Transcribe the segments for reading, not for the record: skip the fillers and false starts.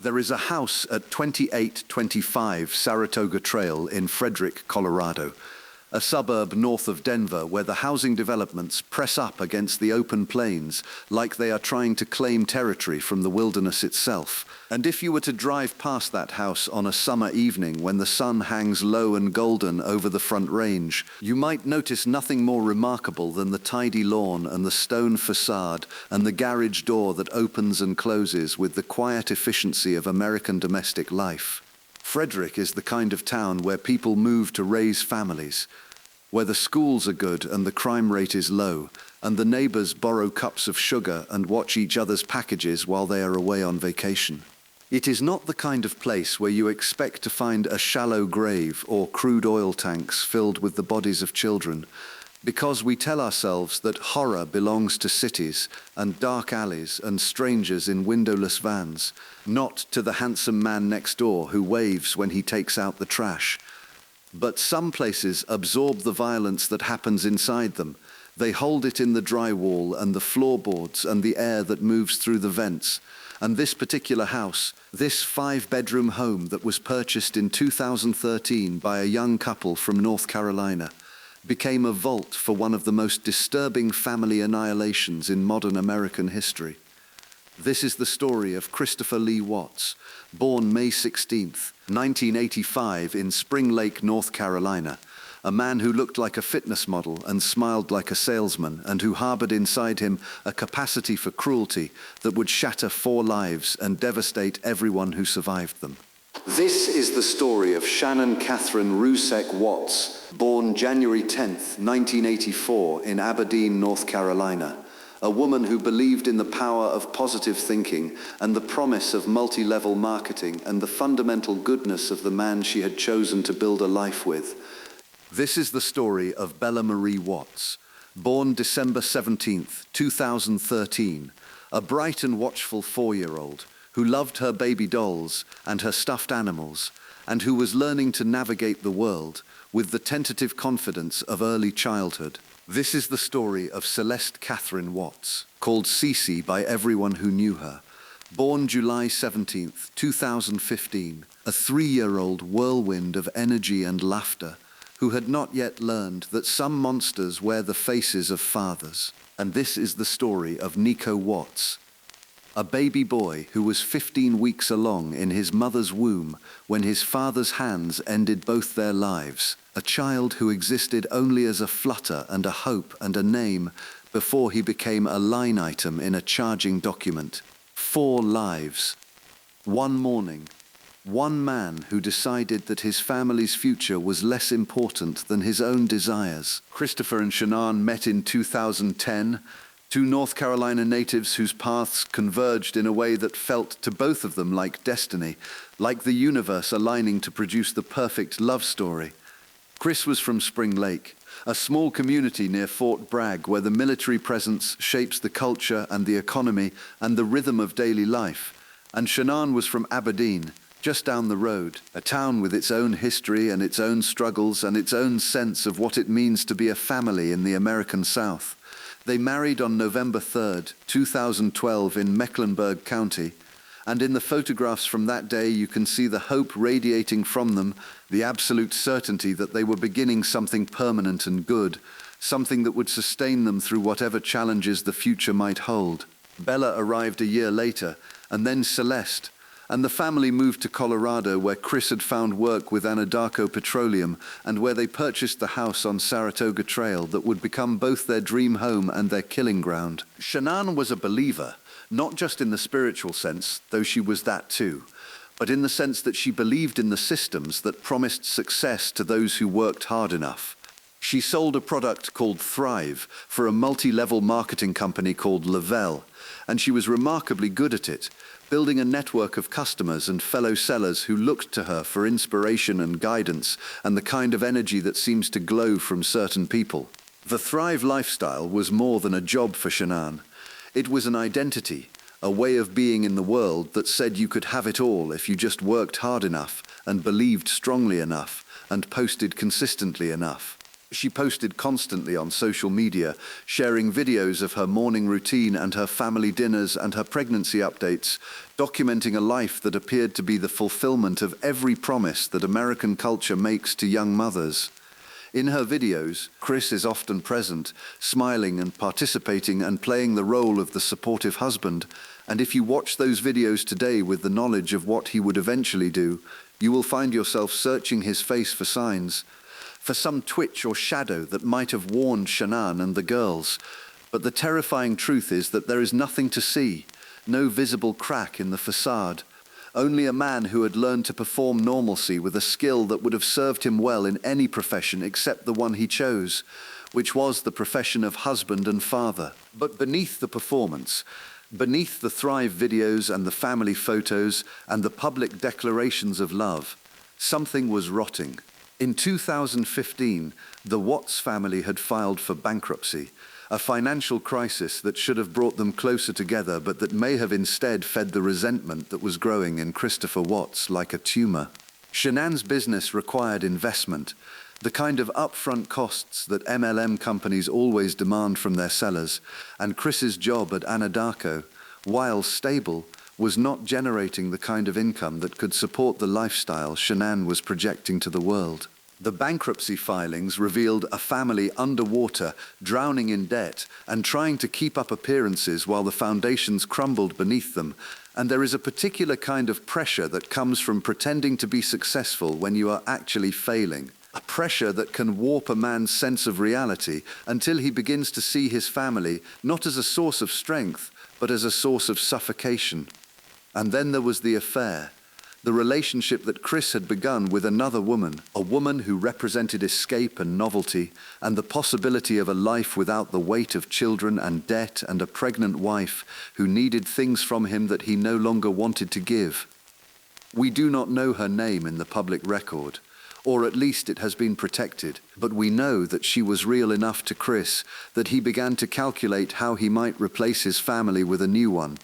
There is a house at 2825 Saratoga Trail in Frederick, Colorado, a suburb north of Denver where the housing developments press up against the open plains like they are trying to claim territory from the wilderness itself. And if you were to drive past that house on a summer evening when the sun hangs low and golden over the Front Range, you might notice nothing more remarkable than the tidy lawn and the stone facade and the garage door that opens and closes with the quiet efficiency of American domestic life. Frederick is the kind of town where people move to raise families, where the schools are good and the crime rate is low, and the neighbors borrow cups of sugar and watch each other's packages while they are away on vacation. It is not the kind of place where you expect to find a shallow grave or crude oil tanks filled with the bodies of children, because we tell ourselves that horror belongs to cities and dark alleys and strangers in windowless vans, not to the handsome man next door who waves when he takes out the trash. But some places absorb the violence that happens inside them. They hold it in the drywall and the floorboards and the air that moves through the vents. And this particular house, this 5-bedroom home that was purchased in 2013 by a young couple from North Carolina, became a vault for one of the most disturbing family annihilations in modern American history. This is the story of Christopher Lee Watts, born May 16, 1985 in Spring Lake, North Carolina, a man who looked like a fitness model and smiled like a salesman and who harbored inside him a capacity for cruelty that would shatter 4 lives and devastate everyone who survived them. This is the story of Shanann Catherine Rusek Watts, born January 10, 1984 in Aberdeen, North Carolina, a woman who believed in the power of positive thinking and the promise of multi-level marketing and the fundamental goodness of the man she had chosen to build a life with. This is the story of Bella Marie Watts, born December 17, 2013, a bright and watchful 4-year-old who loved her baby dolls and her stuffed animals, and who was learning to navigate the world with the tentative confidence of early childhood. This is the story of Celeste Catherine Watts, called Cece by everyone who knew her. Born July 17, 2015, a 3-year-old whirlwind of energy and laughter, who had not yet learned that some monsters wear the faces of fathers. And this is the story of Nico Watts, a baby boy who was 15 weeks along in his mother's womb when his father's hands ended both their lives, a child who existed only as a flutter and a hope and a name before he became a line item in a charging document. 4 lives. One morning, one man who decided that his family's future was less important than his own desires. Christopher and Shanann met in 2010, 2 North Carolina natives whose paths converged in a way that felt to both of them like destiny, like the universe aligning to produce the perfect love story. Chris was from Spring Lake, a small community near Fort Bragg where the military presence shapes the culture and the economy and the rhythm of daily life. And Shanann was from Aberdeen, just down the road, a town with its own history and its own struggles and its own sense of what it means to be a family in the American South. They married on November 3, 2012 in Mecklenburg County, and in the photographs from that day you can see the hope radiating from them, the absolute certainty that they were beginning something permanent and good, something that would sustain them through whatever challenges the future might hold. Bella arrived a year later, and then Celeste, and the family moved to Colorado where Chris had found work with Anadarko Petroleum and where they purchased the house on Saratoga Trail that would become both their dream home and their killing ground. Shanann was a believer, not just in the spiritual sense, though she was that too, but in the sense that she believed in the systems that promised success to those who worked hard enough. She sold a product called Thrive for a multi-level marketing company called Lavelle, and she was remarkably good at it, building a network of customers and fellow sellers who looked to her for inspiration and guidance and the kind of energy that seems to glow from certain people. The Thrive lifestyle was more than a job for Shanann. It was an identity, a way of being in the world that said you could have it all if you just worked hard enough and believed strongly enough and posted consistently enough. She posted constantly on social media, sharing videos of her morning routine and her family dinners and her pregnancy updates, documenting a life that appeared to be the fulfillment of every promise that American culture makes to young mothers. In her videos, Chris is often present, smiling and participating and playing the role of the supportive husband, and if you watch those videos today with the knowledge of what he would eventually do, you will find yourself searching his face for signs, for some twitch or shadow that might have warned Shanann and the girls. But the terrifying truth is that there is nothing to see, no visible crack in the facade. Only a man who had learned to perform normalcy with a skill that would have served him well in any profession except the one he chose, which was the profession of husband and father. But beneath the performance, beneath the Thrive videos and the family photos and the public declarations of love, something was rotting. In 2015, the Watts family had filed for bankruptcy, a financial crisis that should have brought them closer together but that may have instead fed the resentment that was growing in Christopher Watts like a tumor. Shanann's business required investment, the kind of upfront costs that MLM companies always demand from their sellers, and Chris's job at Annihilation, while stable, was not generating the kind of income that could support the lifestyle Shanann was projecting to the world. The bankruptcy filings revealed a family underwater, drowning in debt, and trying to keep up appearances while the foundations crumbled beneath them. And there is a particular kind of pressure that comes from pretending to be successful when you are actually failing. A pressure that can warp a man's sense of reality until he begins to see his family not as a source of strength, but as a source of suffocation. And then there was the affair, the relationship that Chris had begun with another woman, a woman who represented escape and novelty, and the possibility of a life without the weight of children and debt and a pregnant wife who needed things from him that he no longer wanted to give. We do not know her name in the public record, or at least it has been protected, but we know that she was real enough to Chris that he began to calculate how he might replace his family with a new one,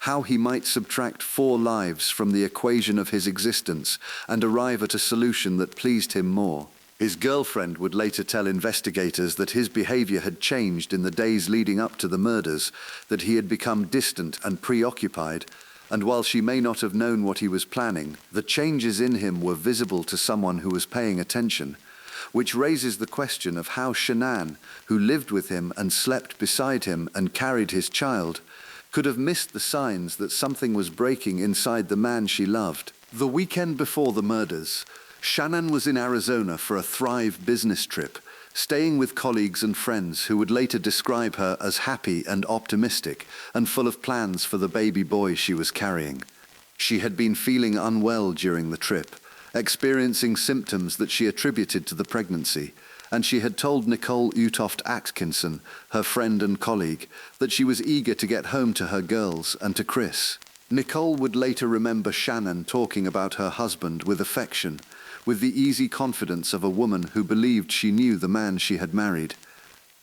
how he might subtract 4 lives from the equation of his existence and arrive at a solution that pleased him more. His girlfriend would later tell investigators that his behavior had changed in the days leading up to the murders, that he had become distant and preoccupied, and while she may not have known what he was planning, the changes in him were visible to someone who was paying attention, which raises the question of how Shanann, who lived with him and slept beside him and carried his child, could have missed the signs that something was breaking inside the man she loved. The weekend before the murders, Shanann was in Arizona for a Thrive business trip, staying with colleagues and friends who would later describe her as happy and optimistic and full of plans for the baby boy she was carrying. She had been feeling unwell during the trip, experiencing symptoms that she attributed to the pregnancy, and she had told Nicole Utoft Atkinson, her friend and colleague, that she was eager to get home to her girls and to Chris. Nicole would later remember Shanann talking about her husband with affection, with the easy confidence of a woman who believed she knew the man she had married.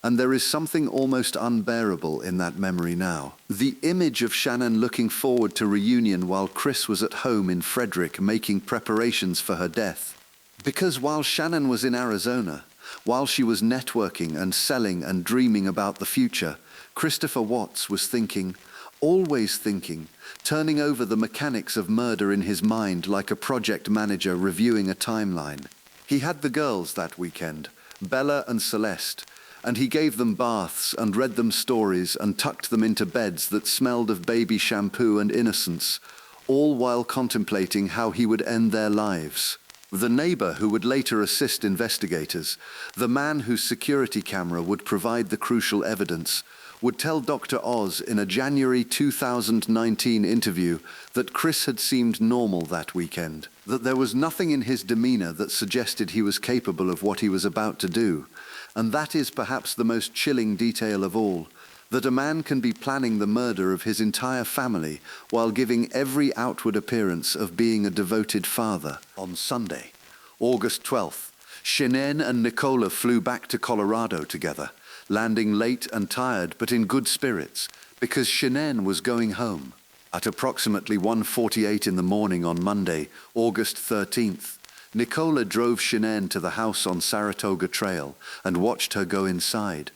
And there is something almost unbearable in that memory now. The image of Shanann looking forward to reunion while Chris was at home in Frederick making preparations for her death. Because while Shanann was in Arizona, while she was networking and selling and dreaming about the future, Christopher Watts was thinking, always thinking, turning over the mechanics of murder in his mind like a project manager reviewing a timeline. He had the girls that weekend, Bella and Celeste, and he gave them baths and read them stories and tucked them into beds that smelled of baby shampoo and innocence, all while contemplating how he would end their lives. The neighbor who would later assist investigators, the man whose security camera would provide the crucial evidence, would tell Dr. Oz in a January 2019 interview that Chris had seemed normal that weekend, that there was nothing in his demeanor that suggested he was capable of what he was about to do, and that is perhaps the most chilling detail of all, that a man can be planning the murder of his entire family while giving every outward appearance of being a devoted father. On Sunday, August 12th, Shanann and Nicola flew back to Colorado together, landing late and tired but in good spirits, because Shanann was going home. At approximately 1:48 in the morning on Monday, August 13th, Nicola drove Shanann to the house on Saratoga Trail and watched her go inside,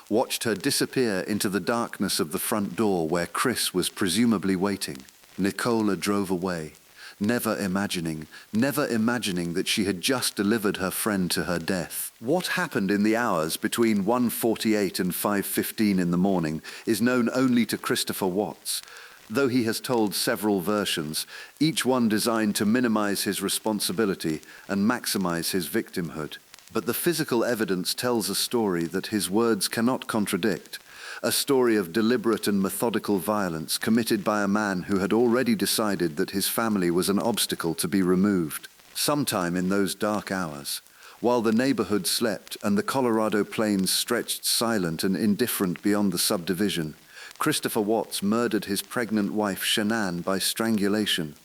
watched her disappear into the darkness of the front door where Chris was presumably waiting. Nicola drove away, never imagining that she had just delivered her friend to her death. What happened in the hours between 1:48 and 5:15 in the morning is known only to Christopher Watts, though he has told several versions, each one designed to minimize his responsibility and maximize his victimhood. But the physical evidence tells a story that his words cannot contradict, a story of deliberate and methodical violence committed by a man who had already decided that his family was an obstacle to be removed. Sometime in those dark hours, while the neighborhood slept and the Colorado plains stretched silent and indifferent beyond the subdivision, Christopher Watts murdered his pregnant wife Shanann by strangulation.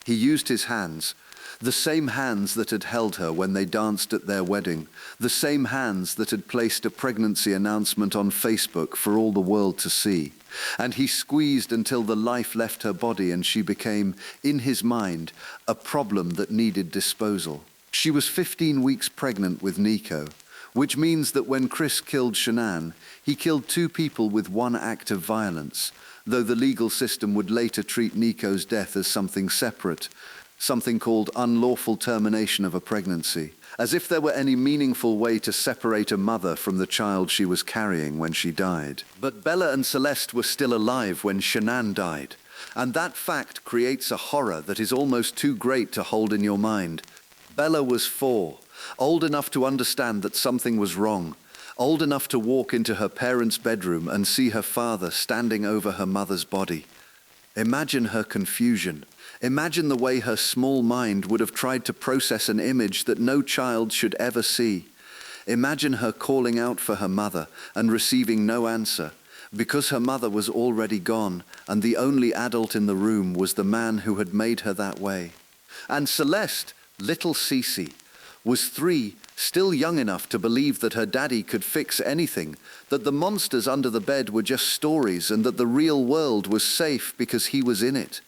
He used his hands, the same hands that had held her when they danced at their wedding, the same hands that had placed a pregnancy announcement on Facebook for all the world to see. And he squeezed until the life left her body and she became, in his mind, a problem that needed disposal. She was 15 weeks pregnant with Nico, which means that when Chris killed Shanann, he killed two people with one act of violence, though the legal system would later treat Nico's death as something separate, something called unlawful termination of a pregnancy, as if there were any meaningful way to separate a mother from the child she was carrying when she died. But Bella and Celeste were still alive when Shanann died, and that fact creates a horror that is almost too great to hold in your mind. Bella was 4, old enough to understand that something was wrong, old enough to walk into her parents' bedroom and see her father standing over her mother's body. Imagine her confusion. Imagine the way her small mind would have tried to process an image that no child should ever see. Imagine her calling out for her mother and receiving no answer, because her mother was already gone and the only adult in the room was the man who had made her that way. And Celeste, little Cece, was 3, still young enough to believe that her daddy could fix anything, that the monsters under the bed were just stories and that the real world was safe because he was in it.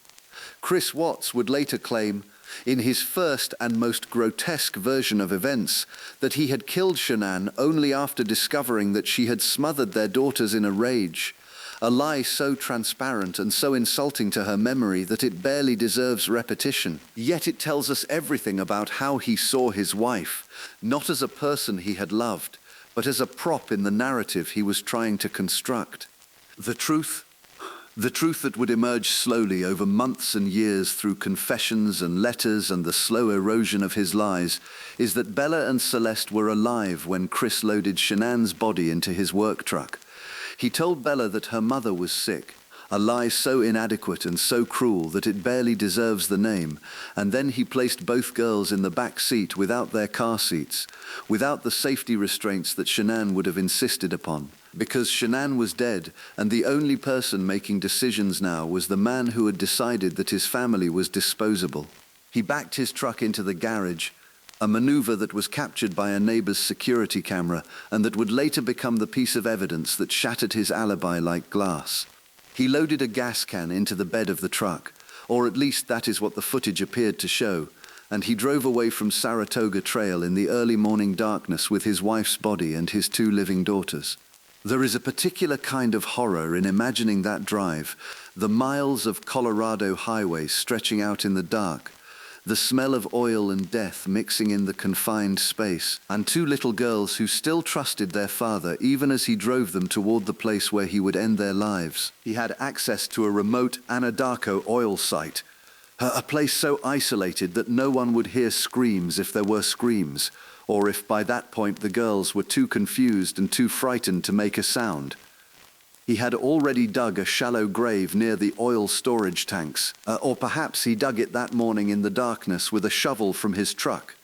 Chris Watts would later claim, in his first and most grotesque version of events, that he had killed Shanann only after discovering that she had smothered their daughters in a rage, a lie so transparent and so insulting to her memory that it barely deserves repetition. Yet it tells us everything about how he saw his wife, not as a person he had loved, but as a prop in the narrative he was trying to construct. The truth that would emerge slowly over months and years through confessions and letters and the slow erosion of his lies, is that Bella and Celeste were alive when Chris loaded Shanann's body into his work truck. He told Bella that her mother was sick, a lie so inadequate and so cruel that it barely deserves the name, and then he placed both girls in the back seat without their car seats, without the safety restraints that Shanann would have insisted upon. Because Shanann was dead, and the only person making decisions now was the man who had decided that his family was disposable. He backed his truck into the garage, a maneuver that was captured by a neighbor's security camera and that would later become the piece of evidence that shattered his alibi like glass. He loaded a gas can into the bed of the truck, or at least that is what the footage appeared to show, and he drove away from Saratoga Trail in the early morning darkness with his wife's body and his 2 living daughters. There is a particular kind of horror in imagining that drive, the miles of Colorado highway stretching out in the dark, the smell of oil and death mixing in the confined space, and 2 little girls who still trusted their father even as he drove them toward the place where he would end their lives. He had access to a remote Anadarko oil site, a place so isolated that no one would hear screams if there were screams, or if by that point the girls were too confused and too frightened to make a sound. He had already dug a shallow grave near the oil storage tanks, or perhaps he dug it that morning in the darkness with a shovel from his truck.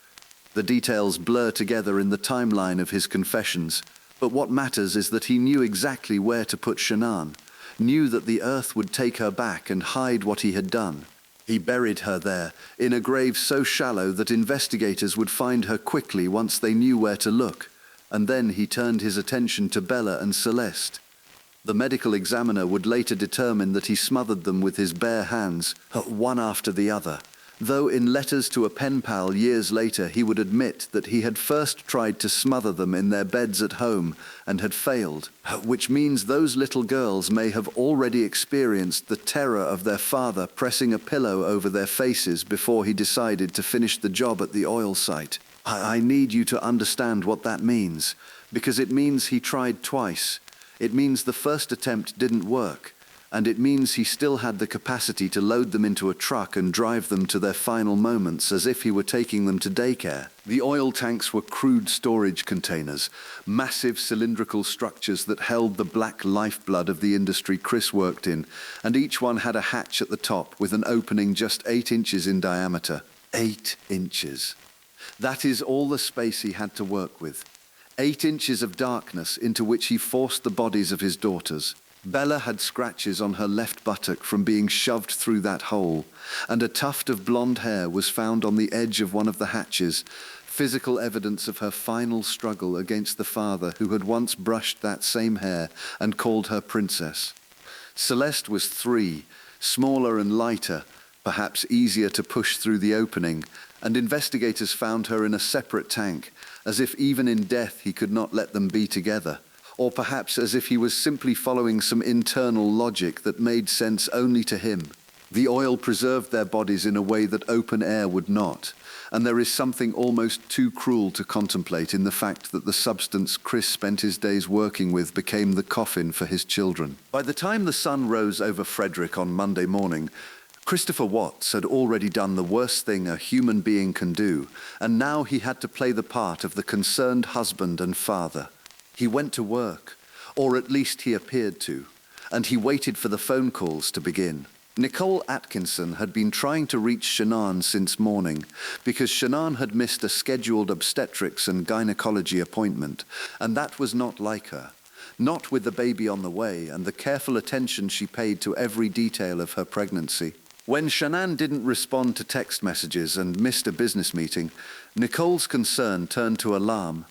The details blur together in the timeline of his confessions, but what matters is that he knew exactly where to put Shanann, knew that the earth would take her back and hide what he had done. He buried her there, in a grave so shallow that investigators would find her quickly once they knew where to look, and then he turned his attention to Bella and Celeste. The medical examiner would later determine that he smothered them with his bare hands, one after the other, though in letters to a pen pal years later he would admit that he had first tried to smother them in their beds at home and had failed, which means those little girls may have already experienced the terror of their father pressing a pillow over their faces before he decided to finish the job at the oil site. I need you to understand what that means, because it means he tried twice. It means the first attempt didn't work. And it means he still had the capacity to load them into a truck and drive them to their final moments as if he were taking them to daycare. The oil tanks were crude storage containers, massive cylindrical structures that held the black lifeblood of the industry Chris worked in, and each one had a hatch at the top with an opening just 8 inches in diameter. 8 inches. That is all the space he had to work with. 8 inches of darkness into which he forced the bodies of his daughters. Bella had scratches on her left buttock from being shoved through that hole, and a tuft of blonde hair was found on the edge of one of the hatches, physical evidence of her final struggle against the father who had once brushed that same hair and called her princess. Celeste was 3, smaller and lighter, perhaps easier to push through the opening, and investigators found her in a separate tank, as if even in death he could not let them be together. Or perhaps as if he was simply following some internal logic that made sense only to him. The oil preserved their bodies in a way that open air would not, and there is something almost too cruel to contemplate in the fact that the substance Chris spent his days working with became the coffin for his children. By the time the sun rose over Frederick on Monday morning, Christopher Watts had already done the worst thing a human being can do, and now he had to play the part of the concerned husband and father. He went to work, or at least he appeared to, and he waited for the phone calls to begin. Nicole Atkinson had been trying to reach Shanann since morning because Shanann had missed a scheduled obstetrics and gynecology appointment, and that was not like her. Not with the baby on the way and the careful attention she paid to every detail of her pregnancy. When Shanann didn't respond to text messages and missed a business meeting, Nicole's concern turned to alarm.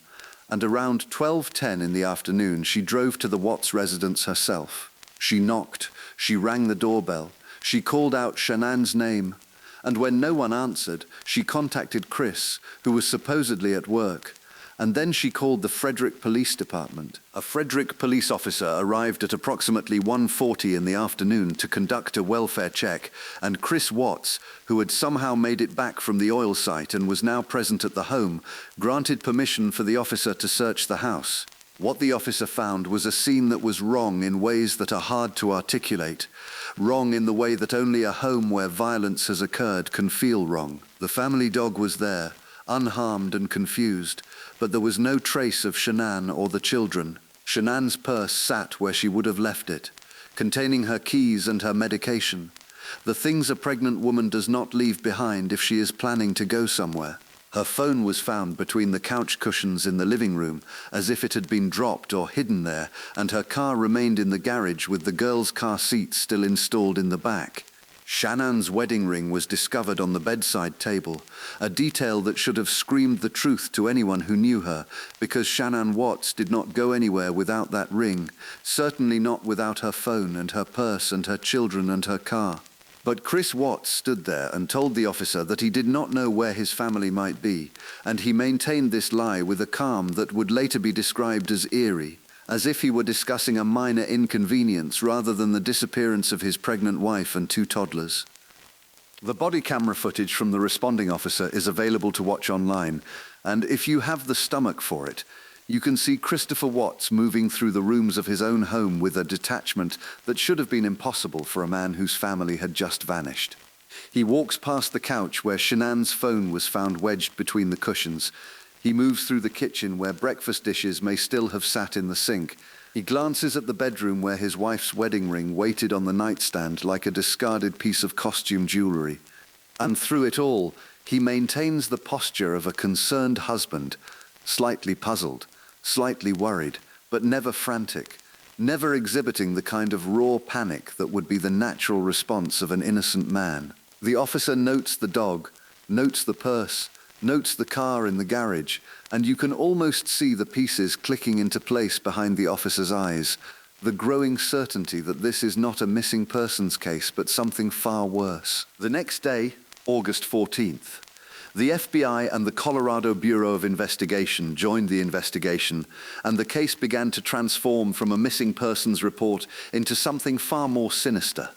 And around 12:10 in the afternoon, she drove to the Watts residence herself. She knocked, she rang the doorbell, she called out Shanann's name, and when no one answered, she contacted Chris, who was supposedly at work, and then she called the Frederick Police Department. A Frederick police officer arrived at approximately 1:40 in the afternoon to conduct a welfare check, and Chris Watts, who had somehow made it back from the oil site and was now present at the home, granted permission for the officer to search the house. What the officer found was a scene that was wrong in ways that are hard to articulate, wrong in the way that only a home where violence has occurred can feel wrong. The family dog was there, unharmed and confused, but there was no trace of Shanann or the children. Shanann's purse sat where she would have left it, containing her keys and her medication, the things a pregnant woman does not leave behind if she is planning to go somewhere. Her phone was found between the couch cushions in the living room, as if it had been dropped or hidden there, and her car remained in the garage with the girl's car seat still installed in the back. Shannan's wedding ring was discovered on the bedside table, a detail that should have screamed the truth to anyone who knew her, because Shanann Watts did not go anywhere without that ring, certainly not without her phone and her purse and her children and her car. But Chris Watts stood there and told the officer that he did not know where his family might be, and he maintained this lie with a calm that would later be described as eerie, as if he were discussing a minor inconvenience rather than the disappearance of his pregnant wife and 2 toddlers. The body camera footage from the responding officer is available to watch online, and if you have the stomach for it, you can see Christopher Watts moving through the rooms of his own home with a detachment that should have been impossible for a man whose family had just vanished. He walks past the couch where Shanann's phone was found wedged between the cushions. He moves through the kitchen where breakfast dishes may still have sat in the sink. He glances at the bedroom where his wife's wedding ring waited on the nightstand like a discarded piece of costume jewelry. And through it all, he maintains the posture of a concerned husband, slightly puzzled, slightly worried, but never frantic, never exhibiting the kind of raw panic that would be the natural response of an innocent man. The officer notes the dog, notes the purse, notes the car in the garage, and you can almost see the pieces clicking into place behind the officer's eyes, the growing certainty that this is not a missing persons case but something far worse. The next day, August 14th. The FBI and the Colorado Bureau of Investigation joined the investigation, and the case began to transform from a missing persons report into something far more sinister.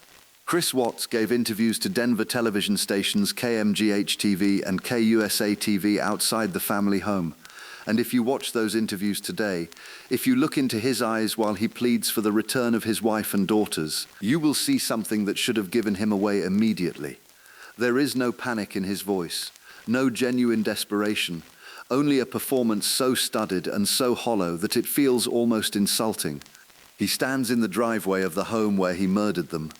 Chris Watts gave interviews to Denver television stations KMGH-TV and KUSA-TV outside the family home. And if you watch those interviews today, if you look into his eyes while he pleads for the return of his wife and daughters, you will see something that should have given him away immediately. There is no panic in his voice, no genuine desperation, only a performance so studied and so hollow that it feels almost insulting. He stands in the driveway of the home where he murdered them,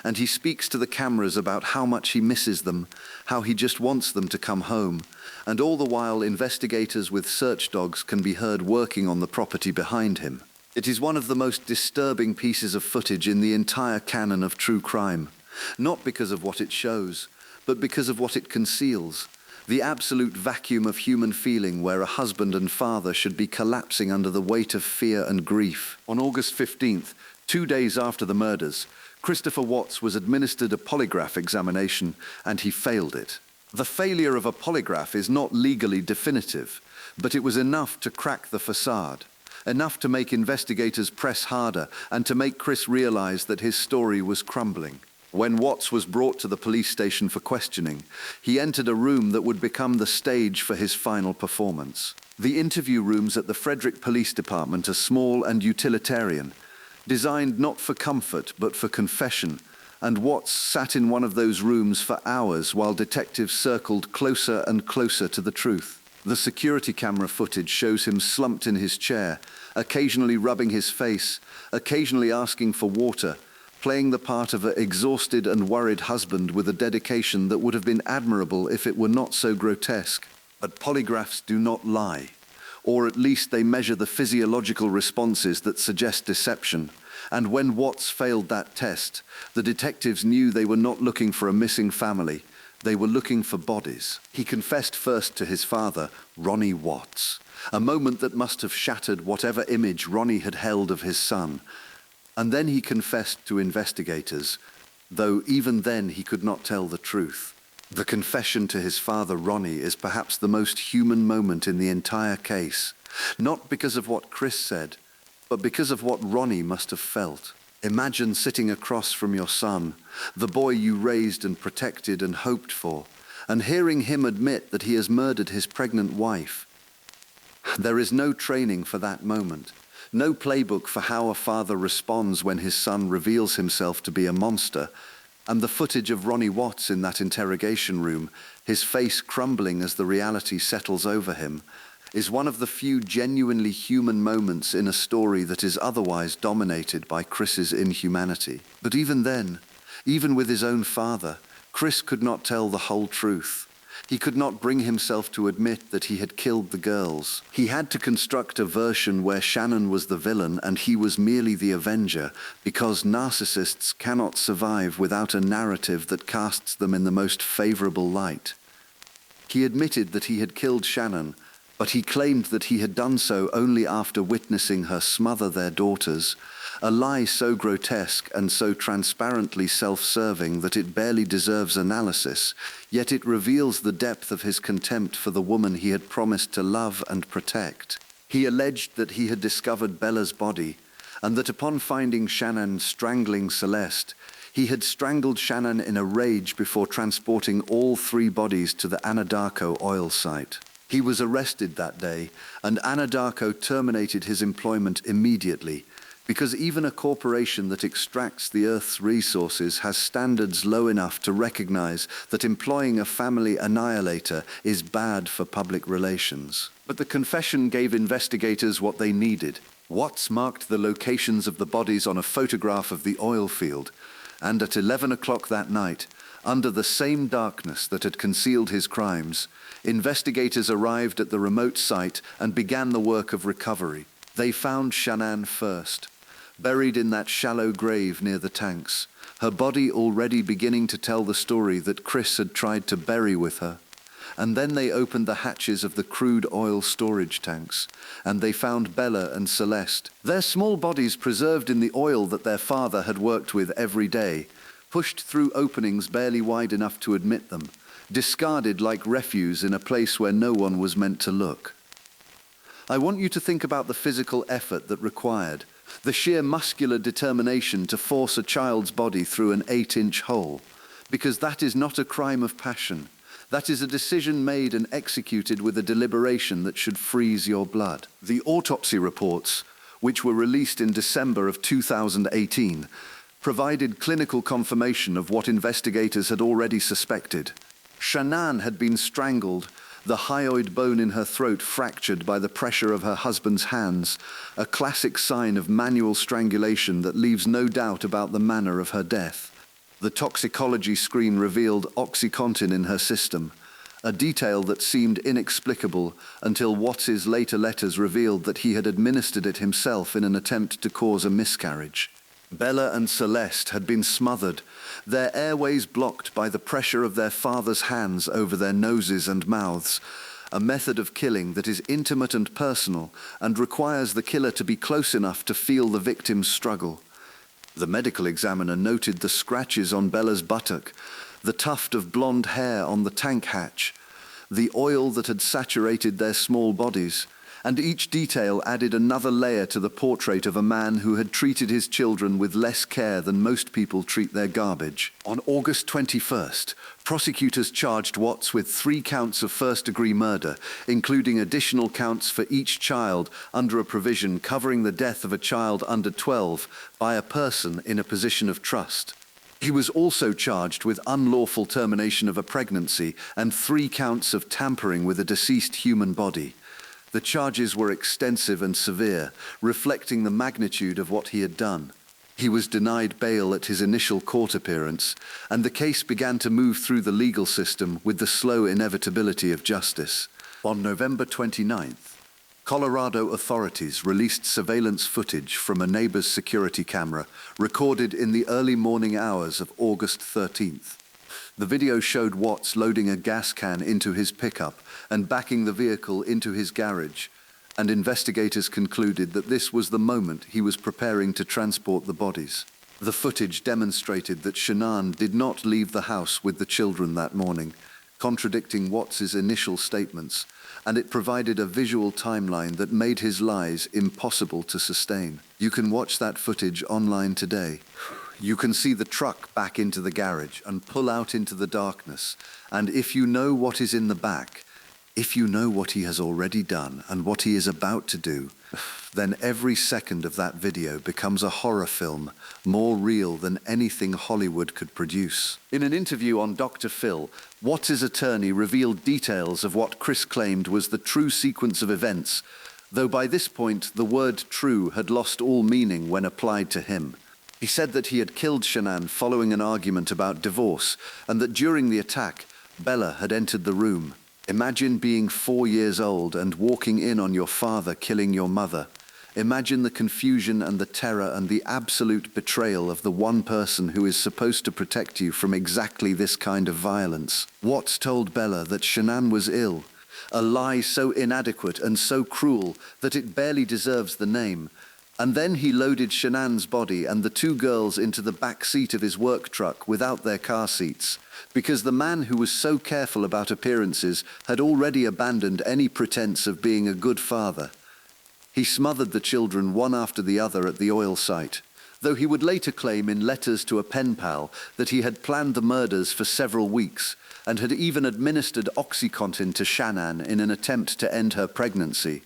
and he speaks to the cameras about how much he misses them, how he just wants them to come home, and all the while investigators with search dogs can be heard working on the property behind him. It is one of the most disturbing pieces of footage in the entire canon of true crime, not because of what it shows, but because of what it conceals. The absolute vacuum of human feeling where a husband and father should be collapsing under the weight of fear and grief. On August 15th, 2 days after the murders, Christopher Watts was administered a polygraph examination, and he failed it. The failure of a polygraph is not legally definitive, but it was enough to crack the facade, enough to make investigators press harder and to make Chris realize that his story was crumbling. When Watts was brought to the police station for questioning, he entered a room that would become the stage for his final performance. The interview rooms at the Frederick Police Department are small and utilitarian, designed not for comfort but for confession, and Watts sat in one of those rooms for hours while detectives circled closer and closer to the truth. The security camera footage shows him slumped in his chair, occasionally rubbing his face, occasionally asking for water, playing the part of an exhausted and worried husband with a dedication that would have been admirable if it were not so grotesque. But polygraphs do not lie, or at least they measure the physiological responses that suggest deception. And when Watts failed that test, the detectives knew they were not looking for a missing family. They were looking for bodies. He confessed first to his father, Ronnie Watts, a moment that must have shattered whatever image Ronnie had held of his son. And then he confessed to investigators, though even then he could not tell the truth. The confession to his father, Ronnie, is perhaps the most human moment in the entire case, not because of what Chris said, but because of what Ronnie must have felt. Imagine sitting across from your son, the boy you raised and protected and hoped for, and hearing him admit that he has murdered his pregnant wife. There is no training for that moment, no playbook for how a father responds when his son reveals himself to be a monster, and the footage of Ronnie Watts in that interrogation room, his face crumbling as the reality settles over him, is one of the few genuinely human moments in a story that is otherwise dominated by Chris's inhumanity. But even then, even with his own father, Chris could not tell the whole truth. He could not bring himself to admit that he had killed the girls. He had to construct a version where Shanann was the villain and he was merely the avenger, because narcissists cannot survive without a narrative that casts them in the most favorable light. He admitted that he had killed Shanann, but he claimed that he had done so only after witnessing her smother their daughters, a lie so grotesque and so transparently self-serving that it barely deserves analysis, yet it reveals the depth of his contempt for the woman he had promised to love and protect. He alleged that he had discovered Bella's body, and that upon finding Shanann strangling Celeste, he had strangled Shanann in a rage before transporting all 3 bodies to the Anadarko oil site. He was arrested that day, and Anadarko terminated his employment immediately, because even a corporation that extracts the Earth's resources has standards low enough to recognize that employing a family annihilator is bad for public relations. But the confession gave investigators what they needed. Watts marked the locations of the bodies on a photograph of the oil field, and at 11 o'clock that night, under the same darkness that had concealed his crimes, investigators arrived at the remote site and began the work of recovery. They found Shanann first, buried in that shallow grave near the tanks, her body already beginning to tell the story that Chris had tried to bury with her. And then they opened the hatches of the crude oil storage tanks, and they found Bella and Celeste, their small bodies preserved in the oil that their father had worked with every day, pushed through openings barely wide enough to admit them, discarded like refuse in a place where no one was meant to look. I want you to think about the physical effort that required, the sheer muscular determination to force a child's body through an 8-inch hole, because that is not a crime of passion. That is a decision made and executed with a deliberation that should freeze your blood. The autopsy reports, which were released in December of 2018, provided clinical confirmation of what investigators had already suspected. Shanann had been strangled, the hyoid bone in her throat fractured by the pressure of her husband's hands, a classic sign of manual strangulation that leaves no doubt about the manner of her death. The toxicology screen revealed OxyContin in her system, a detail that seemed inexplicable until Watts's later letters revealed that he had administered it himself in an attempt to cause a miscarriage. Bella and Celeste had been smothered, their airways blocked by the pressure of their father's hands over their noses and mouths, a method of killing that is intimate and personal and requires the killer to be close enough to feel the victim's struggle. The medical examiner noted the scratches on Bella's buttock, the tuft of blonde hair on the tank hatch, the oil that had saturated their small bodies, and each detail added another layer to the portrait of a man who had treated his children with less care than most people treat their garbage. On August 21st, prosecutors charged Watts with 3 counts of first-degree murder, including additional counts for each child under a provision covering the death of a child under 12 by a person in a position of trust. He was also charged with unlawful termination of a pregnancy and 3 counts of tampering with a deceased human body. The charges were extensive and severe, reflecting the magnitude of what he had done. He was denied bail at his initial court appearance, and the case began to move through the legal system with the slow inevitability of justice. On November 29th, Colorado authorities released surveillance footage from a neighbor's security camera recorded in the early morning hours of August 13th. The video showed Watts loading a gas can into his pickup and backing the vehicle into his garage, and investigators concluded that this was the moment he was preparing to transport the bodies. The footage demonstrated that Shanann did not leave the house with the children that morning, contradicting Watts's initial statements, and it provided a visual timeline that made his lies impossible to sustain. You can watch that footage online today. You can see the truck back into the garage and pull out into the darkness, and if you know what is in the back, if you know what he has already done and what he is about to do, then every second of that video becomes a horror film, more real than anything Hollywood could produce. In an interview on Dr. Phil, Watts' attorney revealed details of what Chris claimed was the true sequence of events, though by this point the word true had lost all meaning when applied to him. He said that he had killed Shanann following an argument about divorce, and that during the attack, Bella had entered the room. Imagine being 4 years old and walking in on your father killing your mother. Imagine the confusion and the terror and the absolute betrayal of the one person who is supposed to protect you from exactly this kind of violence. Watts told Bella that Shanann was ill, a lie so inadequate and so cruel that it barely deserves the name. And then he loaded Shanann's body and the 2 girls into the back seat of his work truck without their car seats, because the man who was so careful about appearances had already abandoned any pretense of being a good father. He smothered the children one after the other at the oil site, though he would later claim in letters to a pen pal that he had planned the murders for several weeks and had even administered OxyContin to Shanann in an attempt to end her pregnancy,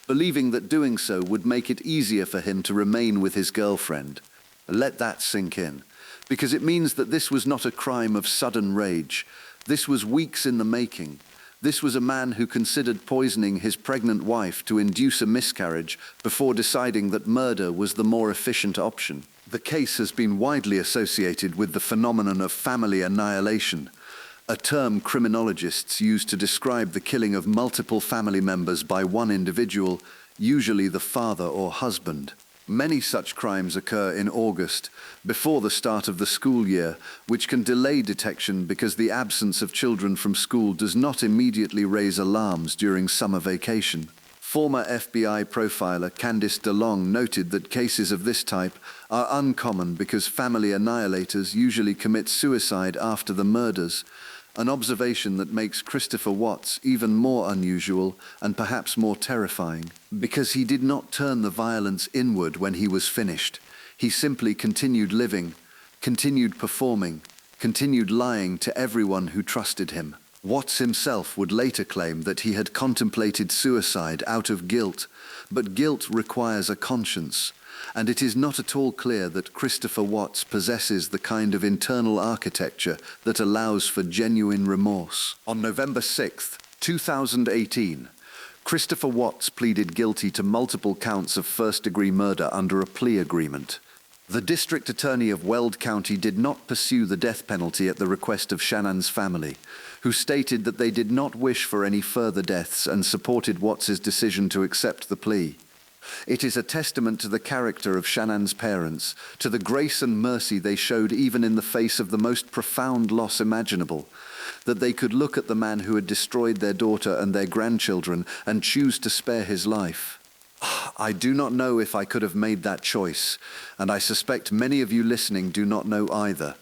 believing that doing so would make it easier for him to remain with his girlfriend. Let that sink in, because it means that this was not a crime of sudden rage. This was weeks in the making. This was a man who considered poisoning his pregnant wife to induce a miscarriage before deciding that murder was the more efficient option. The case has been widely associated with the phenomenon of family annihilation, a term criminologists use to describe the killing of multiple family members by one individual, usually the father or husband. Many such crimes occur in August, before the start of the school year, which can delay detection because the absence of children from school does not immediately raise alarms during summer vacation. Former FBI profiler Candice DeLong noted that cases of this type are uncommon because family annihilators usually commit suicide after the murders, an observation that makes Christopher Watts even more unusual and perhaps more terrifying, because he did not turn the violence inward when he was finished. He simply continued living, continued performing, continued lying to everyone who trusted him. Watts himself would later claim that he had contemplated suicide out of guilt, but guilt requires a conscience, and it is not at all clear that Christopher Watts possesses the kind of internal architecture that allows for genuine remorse. On November 6, 2018, Christopher Watts pleaded guilty to multiple counts of first-degree murder under a plea agreement. The district attorney of Weld County did not pursue the death penalty at the request of Shanann's family, who stated that they did not wish for any further deaths and supported Watts's decision to accept the plea. It is a testament to the character of Shanann's parents, to the grace and mercy they showed even in the face of the most profound loss imaginable, that they could look at the man who had destroyed their daughter and their grandchildren and choose to spare his life. I do not know if I could have made that choice, and I suspect many of you listening do not know either.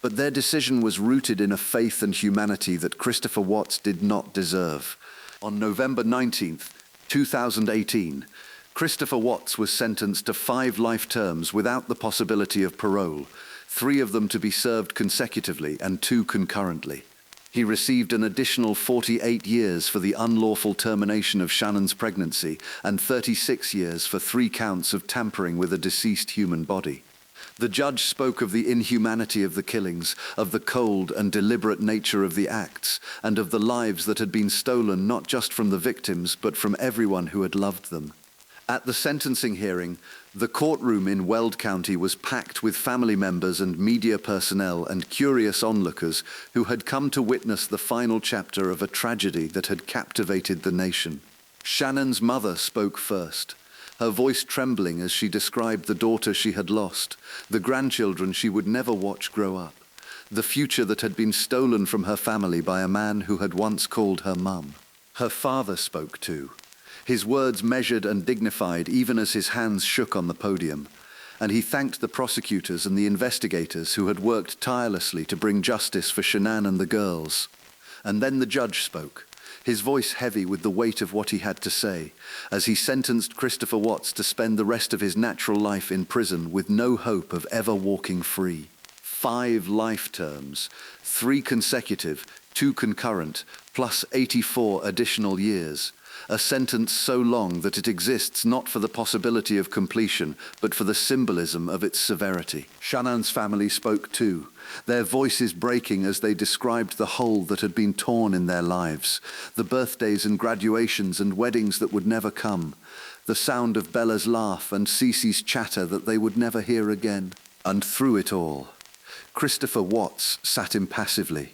But their decision was rooted in a faith and humanity that Christopher Watts did not deserve. On November 19, 2018, Christopher Watts was sentenced to 5 life terms without the possibility of parole, 3 of them to be served consecutively and 2 concurrently. He received an additional 48 years for the unlawful termination of Shannan's pregnancy and 36 years for 3 counts of tampering with a deceased human body. The judge spoke of the inhumanity of the killings, of the cold and deliberate nature of the acts, and of the lives that had been stolen not just from the victims but from everyone who had loved them. At the sentencing hearing, the courtroom in Weld County was packed with family members and media personnel and curious onlookers who had come to witness the final chapter of a tragedy that had captivated the nation. Shannan's mother spoke first, her voice trembling as she described the daughter she had lost, the grandchildren she would never watch grow up, the future that had been stolen from her family by a man who had once called her mum. Her father spoke too, his words measured and dignified even as his hands shook on the podium, and he thanked the prosecutors and the investigators who had worked tirelessly to bring justice for Shanann and the girls. And then the judge spoke, his voice heavy with the weight of what he had to say, as he sentenced Christopher Watts to spend the rest of his natural life in prison with no hope of ever walking free. 5 life terms, 3 consecutive, 2 concurrent, plus 84 additional years. A sentence so long that it exists not for the possibility of completion, but for the symbolism of its severity. Shannan's family spoke too, their voices breaking as they described the hole that had been torn in their lives, the birthdays and graduations and weddings that would never come, the sound of Bella's laugh and Cece's chatter that they would never hear again. And through it all, Christopher Watts sat impassively,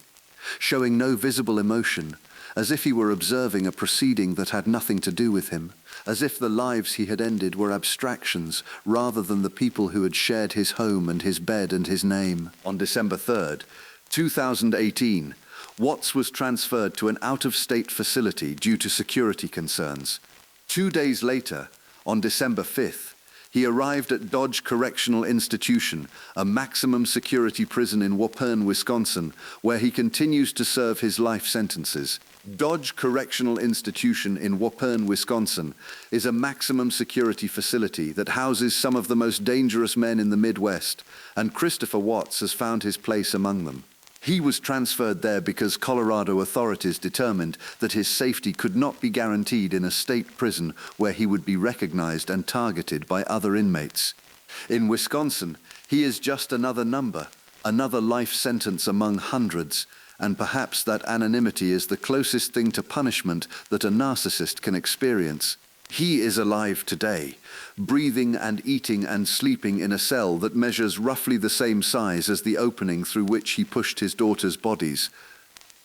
showing no visible emotion, as if he were observing a proceeding that had nothing to do with him, as if the lives he had ended were abstractions rather than the people who had shared his home and his bed and his name. On December 3, 2018, Watts was transferred to an out-of-state facility due to security concerns. 2 days later, on December 5th, he arrived at Dodge Correctional Institution, a maximum security prison in Waupun, Wisconsin, where he continues to serve his life sentences. Dodge Correctional Institution in Waupun, Wisconsin, is a maximum security facility that houses some of the most dangerous men in the Midwest, and Christopher Watts has found his place among them. He was transferred there because Colorado authorities determined that his safety could not be guaranteed in a state prison where he would be recognized and targeted by other inmates. In Wisconsin, he is just another number, another life sentence among hundreds, and perhaps that anonymity is the closest thing to punishment that a narcissist can experience. He is alive today, breathing and eating and sleeping in a cell that measures roughly the same size as the opening through which he pushed his daughter's bodies.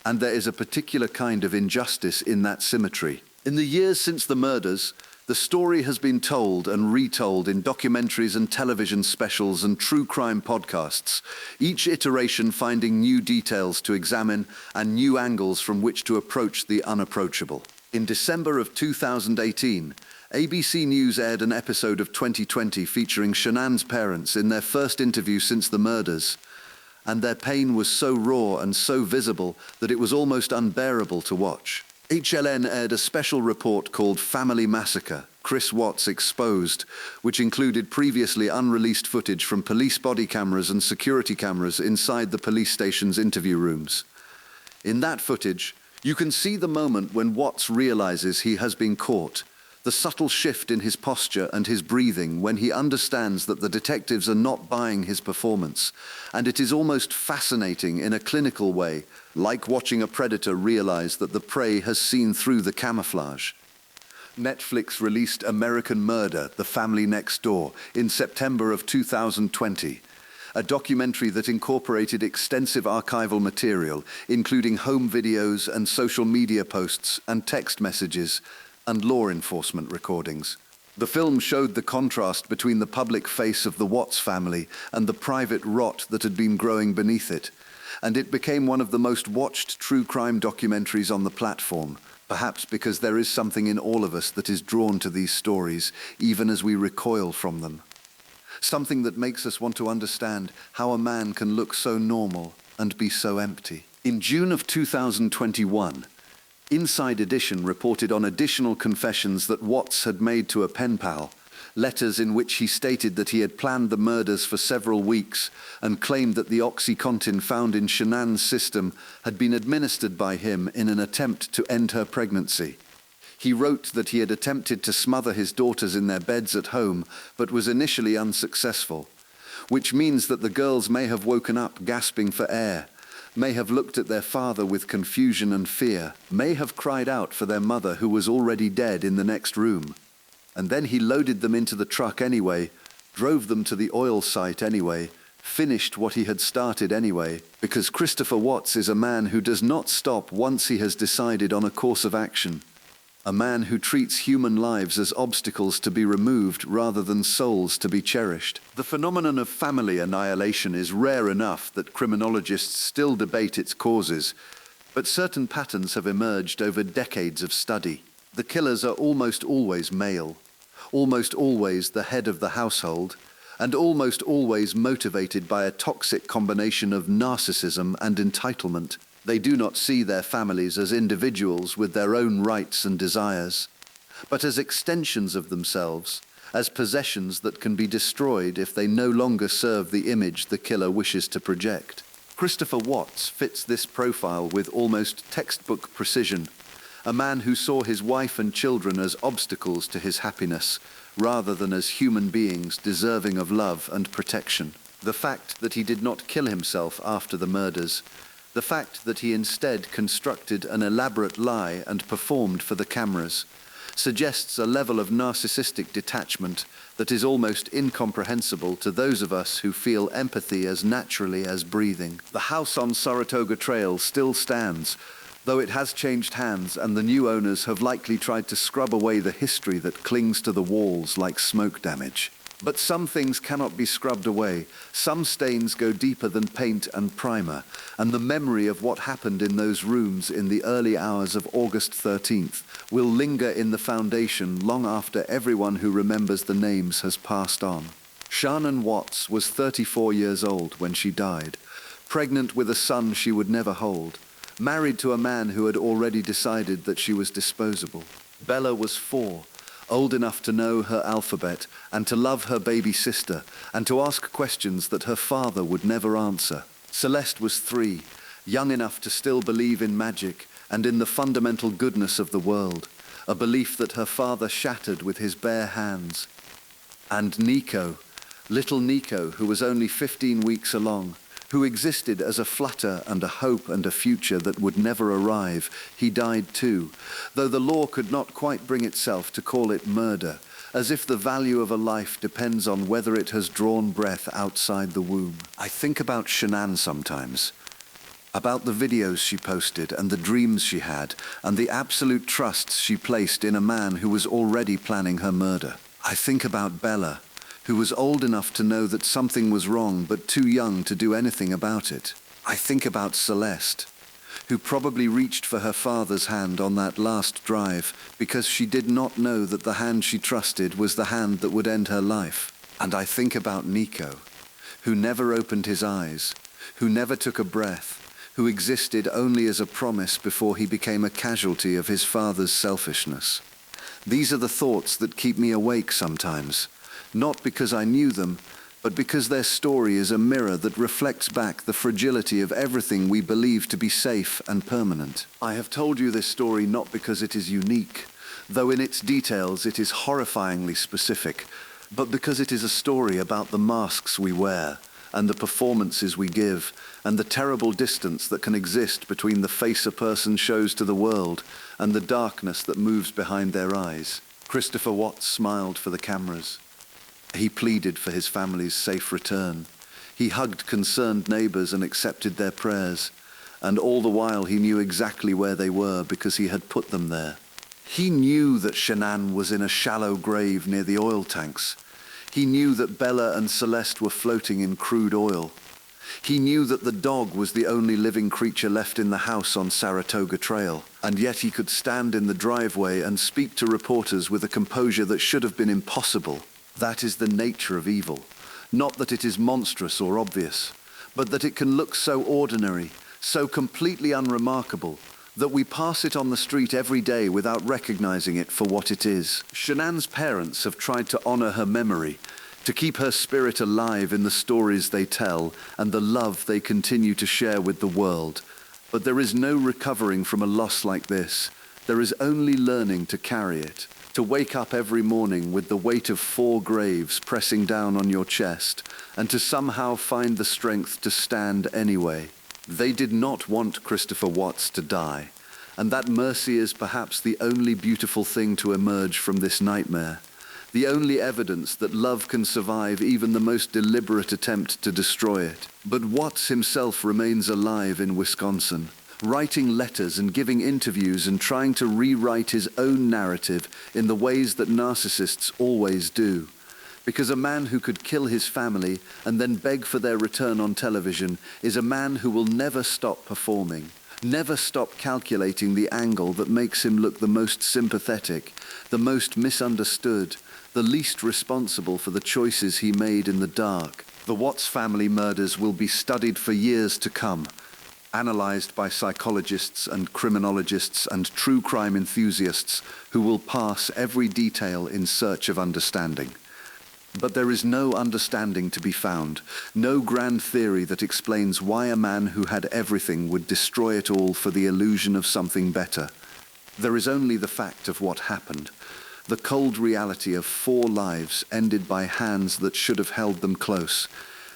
And there is a particular kind of injustice in that symmetry. In the years since the murders, the story has been told and retold in documentaries and television specials and true crime podcasts, each iteration finding new details to examine and new angles from which to approach the unapproachable. In December of 2018, ABC News aired an episode of 2020 featuring Shanann's parents in their first interview since the murders. and their pain was so raw and so visible that it was almost unbearable to watch. HLN aired a special report called Family Massacre, Chris Watts Exposed, which included previously unreleased footage from police body cameras and security cameras inside the police station's interview rooms. In that footage, you can see the moment when Watts realizes he has been caught, the subtle shift in his posture and his breathing when he understands that the detectives are not buying his performance, and it is almost fascinating in a clinical way, like watching a predator realize that the prey has seen through the camouflage. Netflix released American Murder: The Family Next Door in September of 2020, a documentary that incorporated extensive archival material, including home videos and social media posts and text messages, and law enforcement recordings. The film showed the contrast between the public face of the Watts family and the private rot that had been growing beneath it, and it became one of the most watched true crime documentaries on the platform, perhaps because there is something in all of us that is drawn to these stories, even as we recoil from them. Something that makes us want to understand how a man can look so normal and be so empty. In June of 2021, Inside Edition reported on additional confessions that Watts had made to a pen pal, letters in which he stated that he had planned the murders for several weeks and claimed that the OxyContin found in Shanann's system had been administered by him in an attempt to end her pregnancy. He wrote that he had attempted to smother his daughters in their beds at home, but was initially unsuccessful, which means that the girls may have woken up gasping for air, may have looked at their father with confusion and fear, may have cried out for their mother who was already dead in the next room. And then he loaded them into the truck anyway, drove them to the oil site anyway, finished what he had started anyway, because Christopher Watts is a man who does not stop once he has decided on a course of action. A man who treats human lives as obstacles to be removed rather than souls to be cherished. The phenomenon of family annihilation is rare enough that criminologists still debate its causes, but certain patterns have emerged over decades of study. The killers are almost always male, almost always the head of the household, and almost always motivated by a toxic combination of narcissism and entitlement. They do not see their families as individuals with their own rights and desires, but as extensions of themselves, as possessions that can be destroyed if they no longer serve the image the killer wishes to project. Christopher Watts fits this profile with almost textbook precision, a man who saw his wife and children as obstacles to his happiness, rather than as human beings deserving of love and protection. The fact that he did not kill himself after the murders, the fact that he instead constructed an elaborate lie and performed for the cameras, suggests a level of narcissistic detachment that is almost incomprehensible to those of us who feel empathy as naturally as breathing. The house on Saratoga Trail still stands, though it has changed hands and the new owners have likely tried to scrub away the history that clings to the walls like smoke damage. But some things cannot be scrubbed away. Some stains go deeper than paint and primer, and the memory of what happened in those rooms in the early hours of August 13th will linger in the foundation long after everyone who remembers the names has passed on. Shanann Watts was 34 years old when she died, pregnant with a son she would never hold, married to a man who had already decided that she was disposable. Bella was 4, old enough to know her alphabet and to love her baby sister and to ask questions that her father would never answer. Celeste was 3, young enough to still believe in magic and in the fundamental goodness of the world, a belief that her father shattered with his bare hands. And Nico, little Nico, who was only 15 weeks along, who existed as a flutter and a hope and a future that would never arrive, he died too, though the law could not quite bring itself to call it murder, as if the value of a life depends on whether it has drawn breath outside the womb. I think about Shanann sometimes, about the videos she posted and the dreams she had, and the absolute trust she placed in a man who was already planning her murder. I think about Bella, who was old enough to know that something was wrong but too young to do anything about it. I think about Celeste, who probably reached for her father's hand on that last drive because she did not know that the hand she trusted was the hand that would end her life. And I think about Nico, who never opened his eyes, who never took a breath, who existed only as a promise before he became a casualty of his father's selfishness. These are the thoughts that keep me awake sometimes, not because I knew them, but because their story is a mirror that reflects back the fragility of everything we believe to be safe and permanent. I have told you this story not because it is unique, though in its details it is horrifyingly specific, but because it is a story about the masks we wear, and the performances we give, and the terrible distance that can exist between the face a person shows to the world and the darkness that moves behind their eyes. Christopher Watts smiled for the cameras. He pleaded for his family's safe return. He hugged concerned neighbors and accepted their prayers, and all the while he knew exactly where they were because he had put them there. He knew that Shanann was in a shallow grave near the oil tanks. He knew that Bella and Celeste were floating in crude oil. He knew that the dog was the only living creature left in the house on Saratoga Trail, and yet he could stand in the driveway and speak to reporters with a composure that should have been impossible. That is the nature of evil. Not that it is monstrous or obvious, but that it can look so ordinary, so completely unremarkable, that we pass it on the street every day without recognizing it for what it is. Shanann's parents have tried to honor her memory, to keep her spirit alive in the stories they tell and the love they continue to share with the world. But there is no recovering from a loss like this. There is only learning to carry it, to wake up every morning with the weight of 4 graves pressing down on your chest, and to somehow find the strength to stand anyway. They did not want Christopher Watts to die, and that mercy is perhaps the only beautiful thing to emerge from this nightmare. The only evidence that love can survive even the most deliberate attempt to destroy it. But Watts himself remains alive in Wisconsin, writing letters and giving interviews and trying to rewrite his own narrative in the ways that narcissists always do. Because a man who could kill his family and then beg for their return on television is a man who will never stop performing, never stop calculating the angle that makes him look the most sympathetic, the most misunderstood, the least responsible for the choices he made in the dark. The Watts family murders will be studied for years to come, analyzed by psychologists and criminologists and true crime enthusiasts who will parse every detail in search of understanding. But there is no understanding to be found, no grand theory that explains why a man who had everything would destroy it all for the illusion of something better. There is only the fact of what happened, the cold reality of 4 lives ended by hands that should have held them close,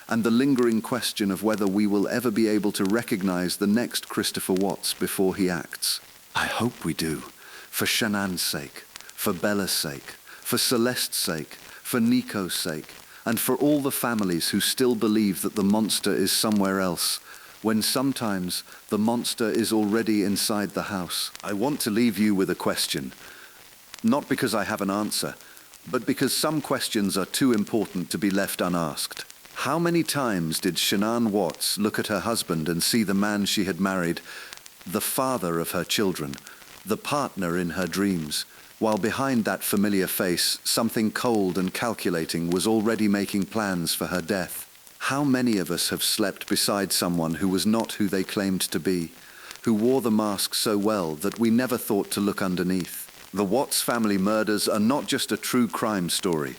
and the lingering question of whether we will ever be able to recognize the next Christopher Watts before he acts. I hope we do, for Shanann's sake, for Bella's sake, for Celeste's sake, for Nico's sake, and for all the families who still believe that the monster is somewhere else, when sometimes the monster is already inside the house. I want to leave you with a question. Not because I have an answer, but because some questions are too important to be left unasked. How many times did Shanann Watts look at her husband and see the man she had married, the father of her children, the partner in her dreams, while behind that familiar face, something cold and calculating was already making plans for her death? How many of us have slept beside someone who was not who they claimed to be, who wore the mask so well that we never thought to look underneath? The Watts family murders are not just a true crime story.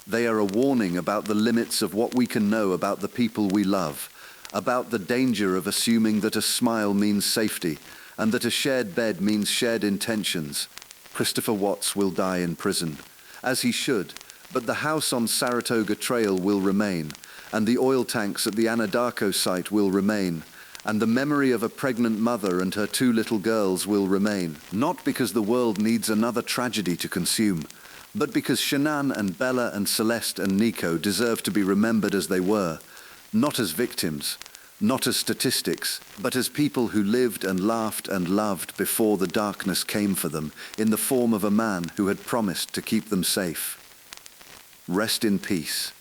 They are a warning about the limits of what we can know about the people we love, about the danger of assuming that a smile means safety, and that a shared bed means shared intentions. Christopher Watts will die in prison, as he should, but the house on Saratoga Trail will remain, and the oil tanks at the Anadarko site will remain, and the memory of a pregnant mother and her 2 little girls will remain, not because the world needs another tragedy to consume, but because Shanann and Bella and Celeste and Nico deserve to be remembered as they were, not as victims, not as statistics, but as people who lived and laughed and loved before the darkness came for them in the form of a man who had promised to keep them safe. Rest in peace.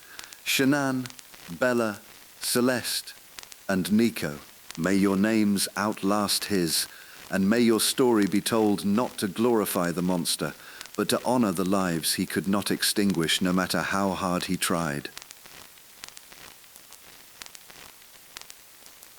Shanann, Bella, Celeste, and Nico. May your names outlast his, and may your story be told not to glorify the monster, but to honor the lives he could not extinguish no matter how hard he tried.